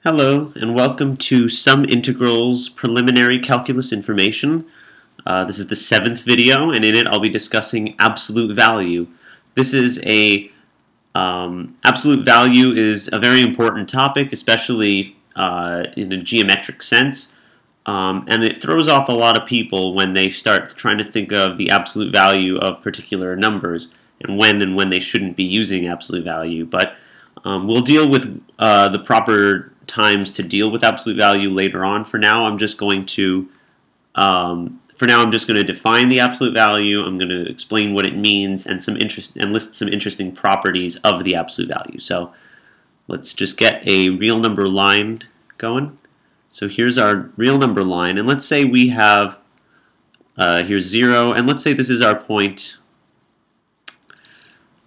Hello, and welcome to Sum Integrals Preliminary Calculus Information. This is the 7th video, and in it I'll be discussing absolute value. Absolute value is a very important topic, especially in a geometric sense, and it throws off a lot of people when they start trying to think of the absolute value of particular numbers and when they shouldn't be using absolute value. But we'll deal with the proper times to deal with absolute value later on. For now, I'm just going to define the absolute value. I'm going to explain what it means and list some interesting properties of the absolute value. So let's just get a real number line going. So here's our real number line, and let's say we have here's 0, and let's say this is our point.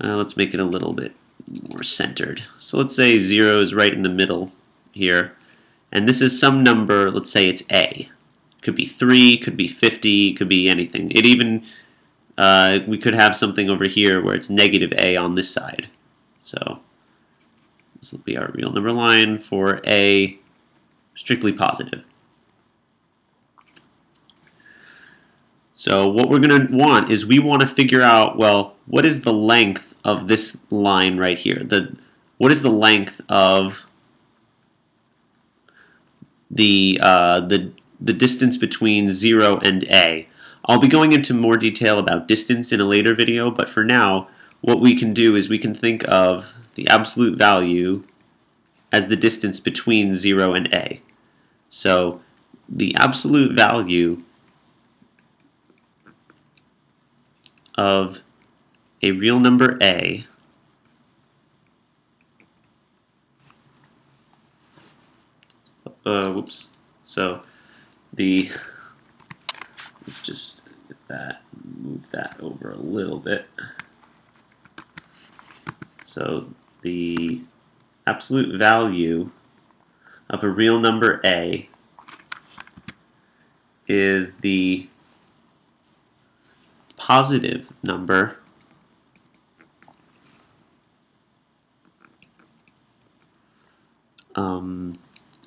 Let's make it a little bit more centered. So let's say 0 is right in the middle here, and this is some number. Let's say it's a. Could be 3, could be 50, could be anything. It even we could have something over here where it's negative a on this side. So this will be our real number line for a strictly positive. So what we're going to want is we want to figure out, well, what is the length of this line right here? What is the length of the distance between 0 and a? I'll be going into more detail about distance in a later video, but for now, what we can do is we can think of the absolute value as the distance between 0 and a. So the absolute value of a real number a so let's just get that, move that over a little bit. So the absolute value of a real number a is the positive number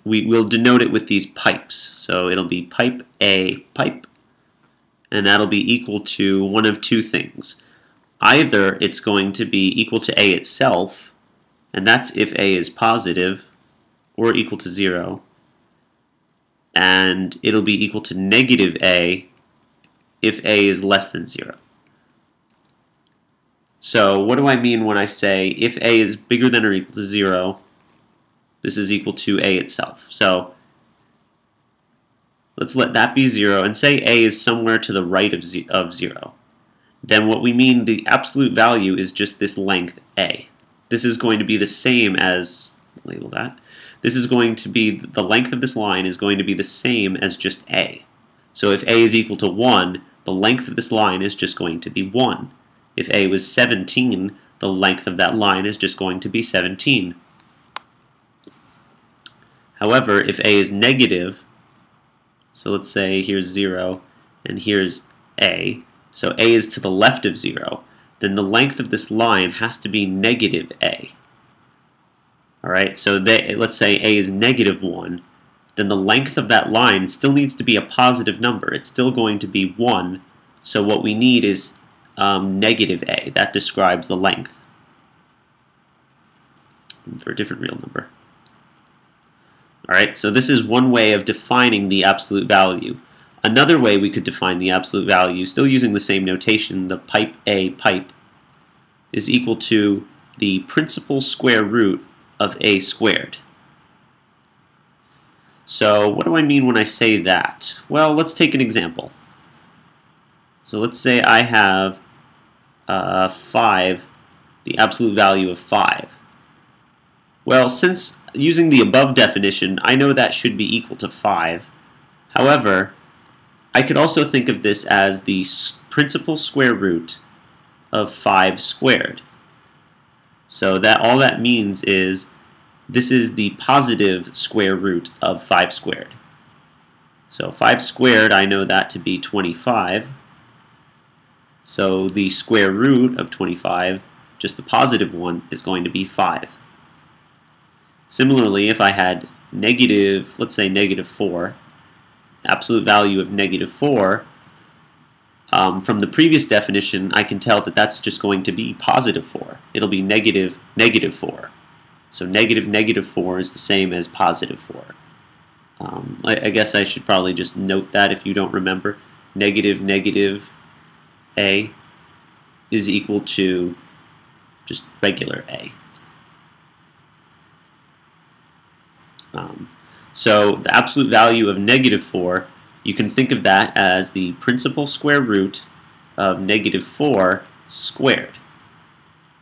we will denote it with these pipes. So it'll be pipe A pipe, and that'll be equal to one of two things. Either it's going to be equal to A itself, and that's if A is positive, or equal to 0, and it'll be equal to negative A if A is less than 0. So what do I mean when I say if A is bigger than or equal to 0, this is equal to A itself? So let's let that be 0 and say A is somewhere to the right of 0. Then what we mean, the absolute value is just this length A. This is going to be the same as, label that, this is going to be, the length of this line is going to be the same as just A. So if A is equal to 1, the length of this line is just going to be 1. If A was 17, the length of that line is just going to be 17. However, if A is negative, so let's say here's 0 and here's A, so A is to the left of 0, then the length of this line has to be negative A. Alright, so let's say A is negative 1, then the length of that line still needs to be a positive number. It's still going to be 1, so what we need is negative A. That describes the length for a different real number. Alright, so this is one way of defining the absolute value. Another way we could define the absolute value, still using the same notation, the pipe A pipe, is equal to the principal square root of A squared. So what do I mean when I say that? Well, let's take an example. So let's say I have 5, the absolute value of 5. Well, since using the above definition, I know that should be equal to 5. However, I could also think of this as the principal square root of 5 squared. So that all that means is this is the positive square root of 5 squared. So 5 squared, I know that to be 25. So the square root of 25, just the positive one, is going to be 5. Similarly, if I had negative, let's say negative 4, absolute value of negative 4, from the previous definition, I can tell that that's just going to be positive 4. It'll be negative 4. So negative 4 is the same as positive 4. I guess I should probably just note that if you don't remember. Negative a is equal to just regular a. So the absolute value of negative 4, you can think of that as the principal square root of negative 4 squared,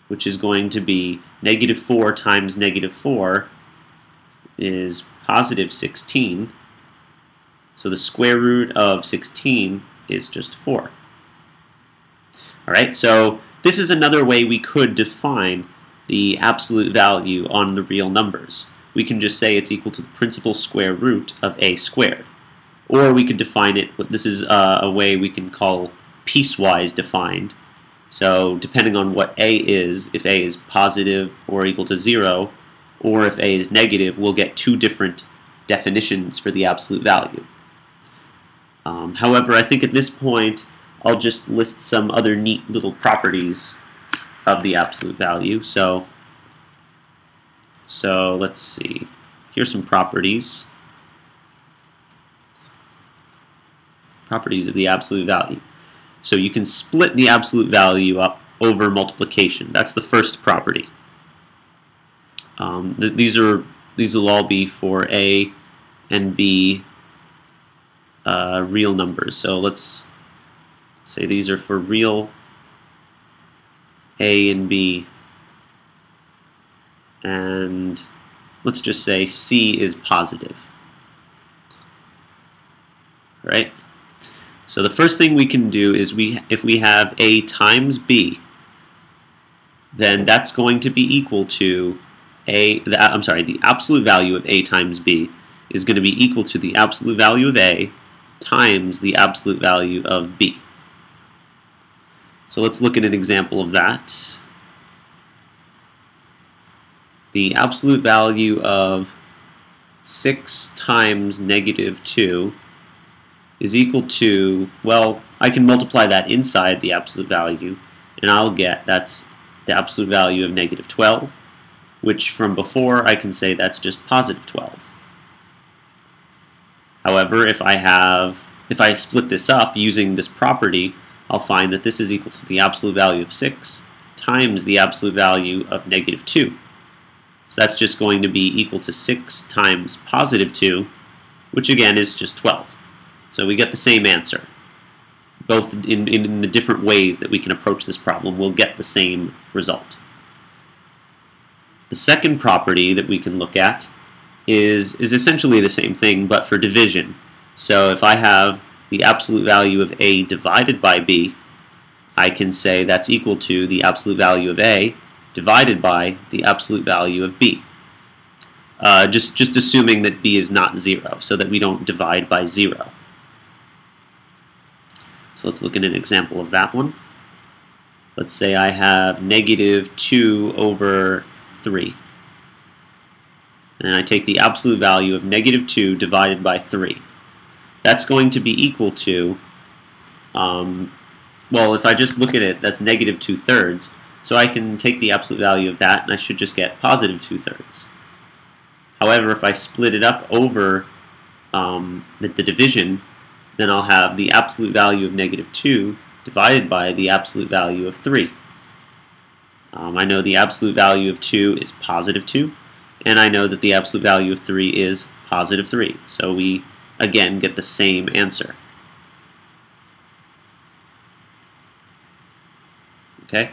which is going to be negative 4 times negative 4 is positive 16. So the square root of 16 is just 4. Alright, so this is another way we could define the absolute value on the real numbers. We can just say it's equal to the principal square root of a squared. Or we could define it, this is a way we can call piecewise defined. So depending on what a is, if a is positive or equal to 0, or if a is negative, we'll get two different definitions for the absolute value. However, I think at this point, I'll just list some other neat little properties of the absolute value. So let's see. Here's some properties. Properties of the absolute value. So you can split the absolute value up over multiplication. That's the first property. These will all be for a and b real numbers. So let's say these are for real a and b, and let's just say c is positive. All right. So the first thing we can do is if we have a times b, then that's going to be equal to the absolute value of a times b is going to be equal to the absolute value of a times the absolute value of b. So let's look at an example of that. The absolute value of 6 times negative 2 is equal to, well, I can multiply that inside the absolute value, and I'll get that's the absolute value of negative 12, which from before I can say that's just positive 12. However, if I split this up using this property, I'll find that this is equal to the absolute value of 6 times the absolute value of negative 2. So that's just going to be equal to 6 times positive 2, which again is just 12. So we get the same answer. Both in the different ways that we can approach this problem, we'll get the same result. The second property that we can look at is essentially the same thing, but for division. So if I have the absolute value of a divided by b, I can say that's equal to the absolute value of a divided by the absolute value of b. Just assuming that b is not 0, so that we don't divide by 0. So let's look at an example of that one. Let's say I have negative 2 over 3. And I take the absolute value of negative 2 divided by 3. That's going to be equal to, well, if I just look at it, that's negative 2/3. So I can take the absolute value of that, and I should just get positive 2/3. However, if I split it up over the division, then I'll have the absolute value of negative 2 divided by the absolute value of 3. I know the absolute value of 2 is positive 2, and I know that the absolute value of 3 is positive 3. So we, again, get the same answer. Okay,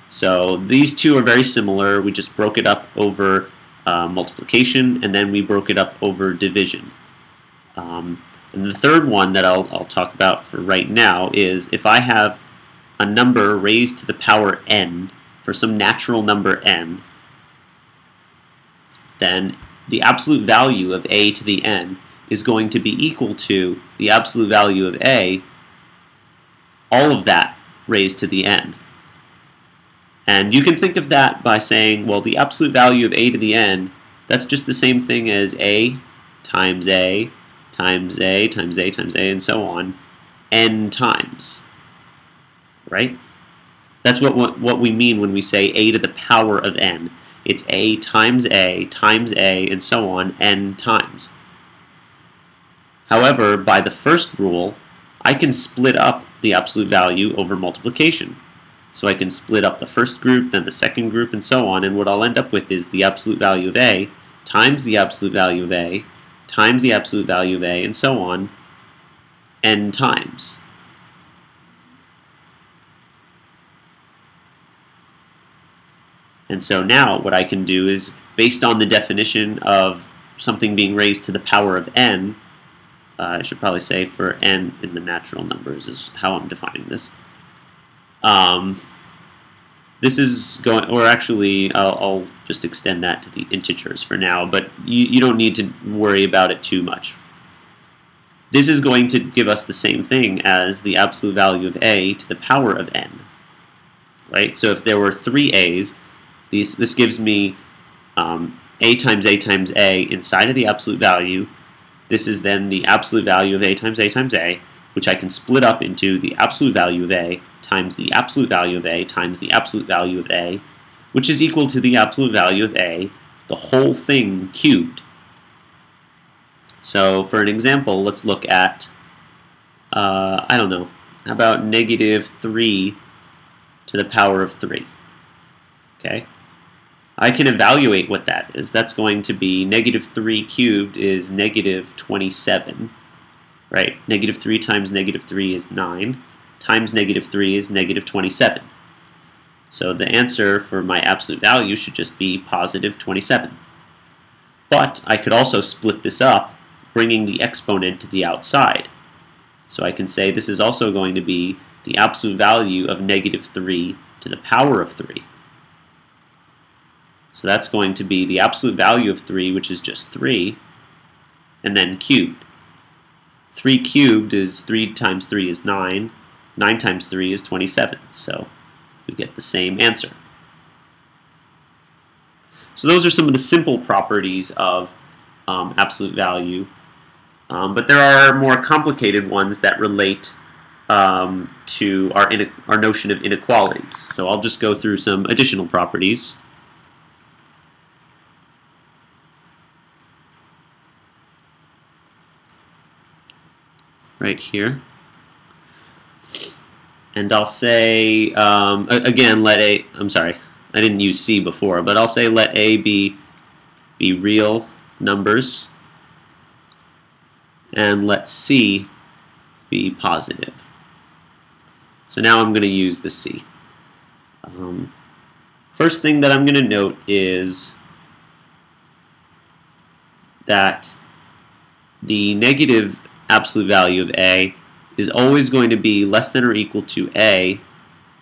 so these two are very similar. We just broke it up over multiplication, and then we broke it up over division. And the third one that I'll talk about for right now is if I have a number raised to the power n for some natural number n, then the absolute value of a to the n is going to be equal to the absolute value of a, all of that raised to the n. And you can think of that by saying, well, the absolute value of a to the n That's just the same thing as A times A times A times A times A and so on n times, right? That's what we mean when we say a to the power of n. It's a times a times a and so on n times. However, by the first rule, I can split up the absolute value over multiplication. So I can split up the first group, then the second group, and so on, and what I'll end up with is the absolute value of a times the absolute value of a times the absolute value of a, and so on, n times. And so now what I can do is, based on the definition of something being raised to the power of n, I should probably say for n in the natural numbers is how I'm defining this. This is going, or actually I'll just extend that to the integers for now, but you don't need to worry about it too much. This is going to give us the same thing as the absolute value of a to the power of n, right? So if there were 3 a's, this gives me a times a inside of the absolute value. This is then the absolute value of a times a, which I can split up into the absolute value of a times the absolute value of a times the absolute value of a, which is equal to the absolute value of a, the whole thing cubed. So for an example, let's look at, I don't know, how about -3 to the power of 3? Okay. I can evaluate what that is. That's going to be -3 cubed is -27, right? -3 times -3 is 9, times -3 is -27. So the answer for my absolute value should just be positive 27. But I could also split this up, bringing the exponent to the outside. So I can say this is also going to be the absolute value of -3 to the power of 3. So that's going to be the absolute value of 3, which is just 3, and then cubed. 3 cubed is 3 times 3 is 9. 9 times 3 is 27. So we get the same answer. So those are some of the simple properties of absolute value. But there are more complicated ones that relate to our notion of inequalities. So I'll just go through some additional properties. Right here. And I'll say, again, let A, I'm sorry, I didn't use C before, but I'll say let A be real numbers, and let C be positive. So now I'm going to use the C. First thing that I'm going to note is that the negative absolute value of A is always going to be less than or equal to A,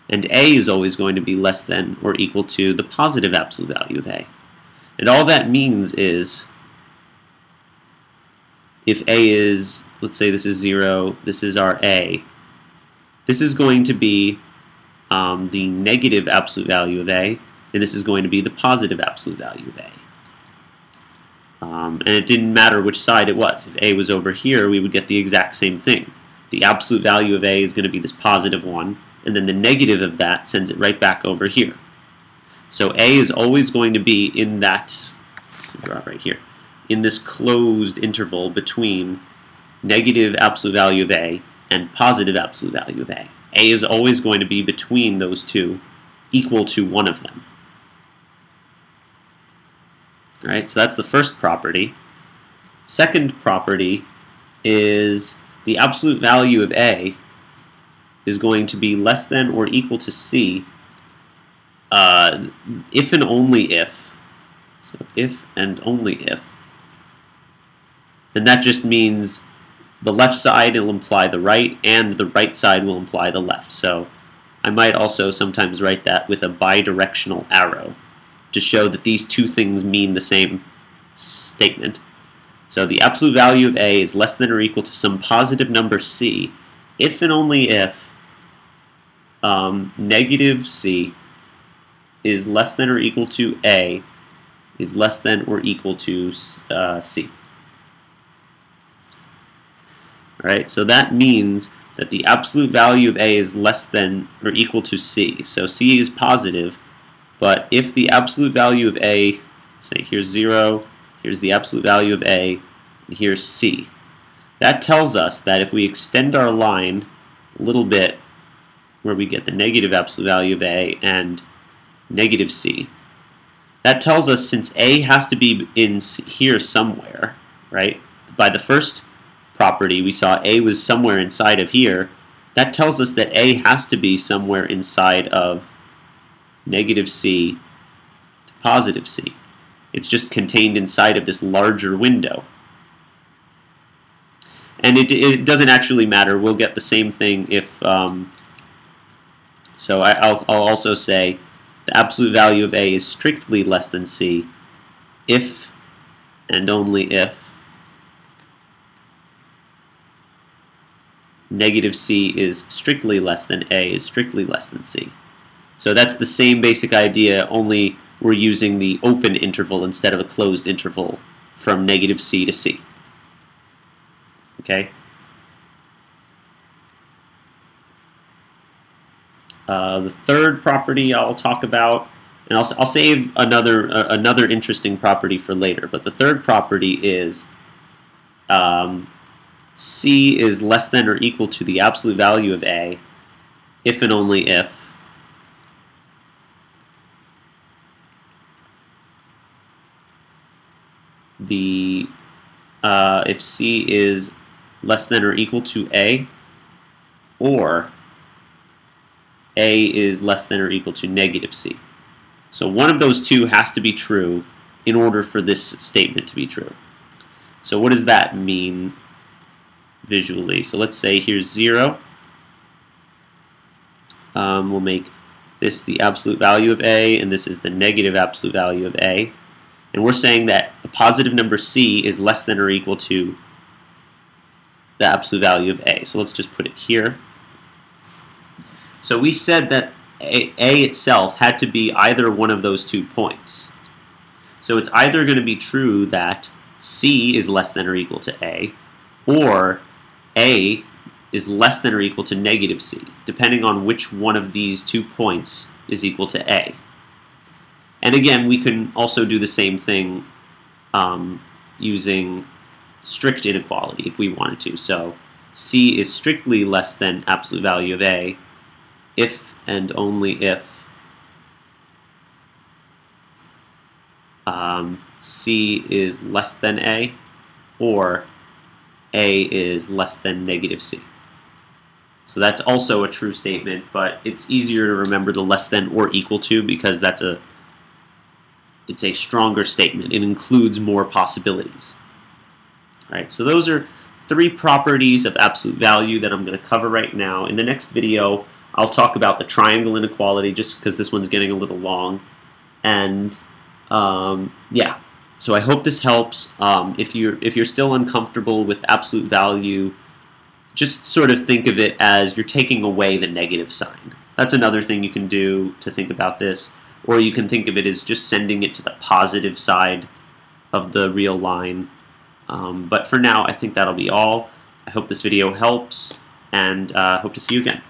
and A is always going to be less than or equal to the positive absolute value of A. And all that means is if A is, let's say this is 0, this is our A, this is going to be the negative absolute value of A, and this is going to be the positive absolute value of A. And it didn't matter which side it was. If A was over here, we would get the exact same thing. The absolute value of A is going to be this positive one, and then the negative of that sends it right back over here. So A is always going to be in that, draw it right here, in this closed interval between negative absolute value of A and positive absolute value of A. A is always going to be between those two, equal to one of them. Alright, so that's the first property. Second property is the absolute value of A is going to be less than or equal to C if and only if. So if and only if. And that just means the left side will imply the right, and the right side will imply the left. So I might also sometimes write that with a bidirectional arrow to show that these two things mean the same statement. So the absolute value of A is less than or equal to some positive number C if and only if negative C is less than or equal to A is less than or equal to C. Alright, so that means that the absolute value of A is less than or equal to C. So C is positive, but if the absolute value of A, say here's 0, here's the absolute value of A, and here's C. That tells us that if we extend our line a little bit, where we get the negative absolute value of A and negative C, that tells us since A has to be in here somewhere, right? By the first property, we saw A was somewhere inside of here. That tells us that A has to be somewhere inside of negative C to positive C. It's just contained inside of this larger window. And it doesn't actually matter. We'll get the same thing if... so I'll also say the absolute value of A is strictly less than C if and only if negative C is strictly less than A is strictly less than C. So that's the same basic idea, only we're using the open interval instead of a closed interval from negative C to C. Okay? The third property I'll talk about, and I'll save another interesting property for later, but the third property is C is less than or equal to the absolute value of A if and only if if C is less than or equal to A, or A is less than or equal to negative C. So one of those two has to be true in order for this statement to be true. So what does that mean visually? So let's say here's 0. We'll make this the absolute value of A, and this is the negative absolute value of A. And we're saying that a positive number C is less than or equal to the absolute value of A. So let's just put it here. So we said that A itself had to be either one of those 2 points. So it's either going to be true that C is less than or equal to A, or A is less than or equal to negative C, depending on which one of these 2 points is equal to A. And again, we can also do the same thing using strict inequality if we wanted to. So C is strictly less than absolute value of A if and only if C is less than A, or A is less than negative C. So that's also a true statement, but it's easier to remember the less than or equal to because it's a stronger statement. It includes more possibilities. All right, so those are 3 properties of absolute value that I'm going to cover right now. In the next video, I'll talk about the triangle inequality just because this one's getting a little long. And yeah, so I hope this helps. If you're still uncomfortable with absolute value, just sort of think of it as you're taking away the negative sign. That's another thing you can do to think about this. Or you can think of it as just sending it to the positive side of the real line. But for now, I think that'll be all. I hope this video helps, and hope to see you again.